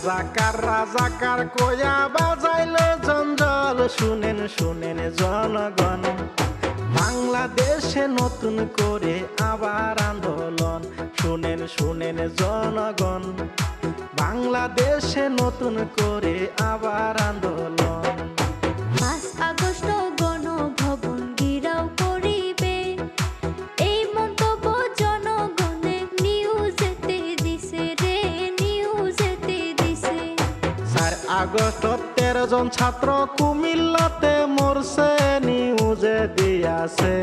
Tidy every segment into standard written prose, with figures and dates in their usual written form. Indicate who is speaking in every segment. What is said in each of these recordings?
Speaker 1: রাজাকার কয়া বাজাইলো জঞ্জল শুনেন শুনেন জনগণ বাংলাদেশে নতুন করে আবার আন্দোলন শুনেন শুনেন জনগণ বাংলাদেশে নতুন করে আবার আন্দোলন
Speaker 2: 5 আগস্ট গণভবন ঘেরাও করিবে এই মন্তব্য জনগণের নিউজেতে দিছে রে নিউজেতে দিছে
Speaker 1: 4 আগস্ট 13 জন ছাত্র কুমিল্লাতে মরছে নিউজে দিয়াছে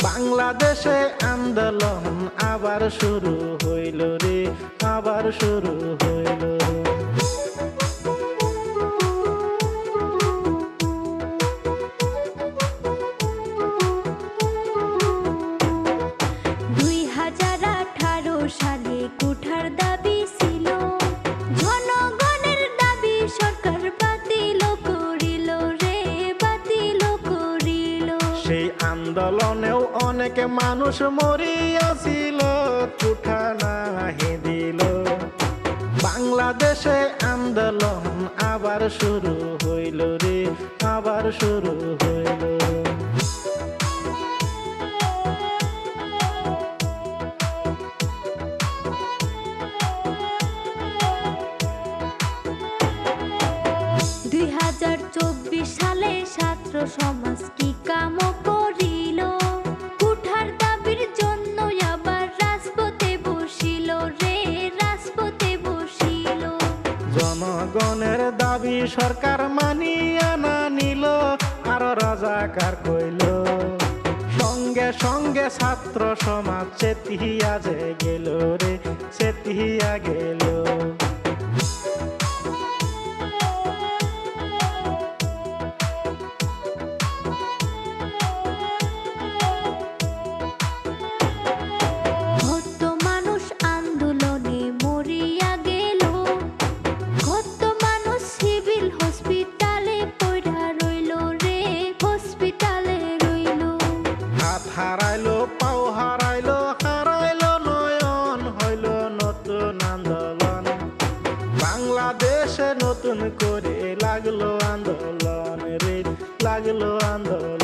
Speaker 1: বাংলাদেশে আন্দোলন আবার শুরু হইল রে আবার শুরু হইল
Speaker 2: 2018 সালে কোঠার দাবি ছিল জনগণের দাবি সরকার বাতিল করিল রে বাতিল করিল
Speaker 1: সেই আন্দোলনেও অনেক মানুষ মরিয়াছিল কোঠা নাহি দিল বাংলাদেশে আন্দোলন আবার শুরু হইল রে আবার শুরু হইল 2024 সালে ছাত্র সমাজ কি কাম করিল কোঠার দাবির জন্য আবার রাজপথে বসিল রে রাজপথে বসিল জনগণের দাবি সরকার মানিয়া না নিল আর রাজাকার কইল সঙ্গে সঙ্গে ছাত্র সমাজ চেতিয়া যে গেল রে চেতিয়া গেল হারাইলো পাও হারাইলো হারাইলো নয়ন হইল নতুন আন্দোলন বাংলাদেশে নতুন করে লাগলো আন্দোলন রে লাগলো আন্দোলন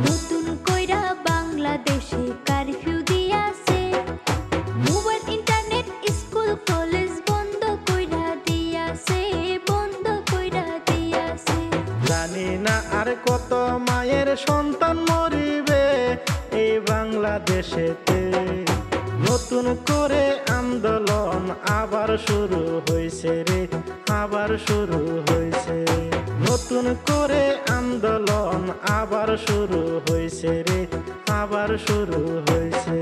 Speaker 2: নতুন কইরা বাংলাদেশে কারফিউ দিয়াছে মোবাইল ইন্টারনেট স্কুল কলেজ বন্ধ কইরা দিয়াছে বন্ধ কইরা দিয়াছে
Speaker 1: জানি না আর কত মায়ের সন্তান মরিবে এই বাংলাদেশেতে নতুন করে আন্দোলন আবার শুরু হইছে রে আবার শুরু হইছে নতুন করে আন্দোলন আবার শুরু হইছে রে আবার শুরু হইছে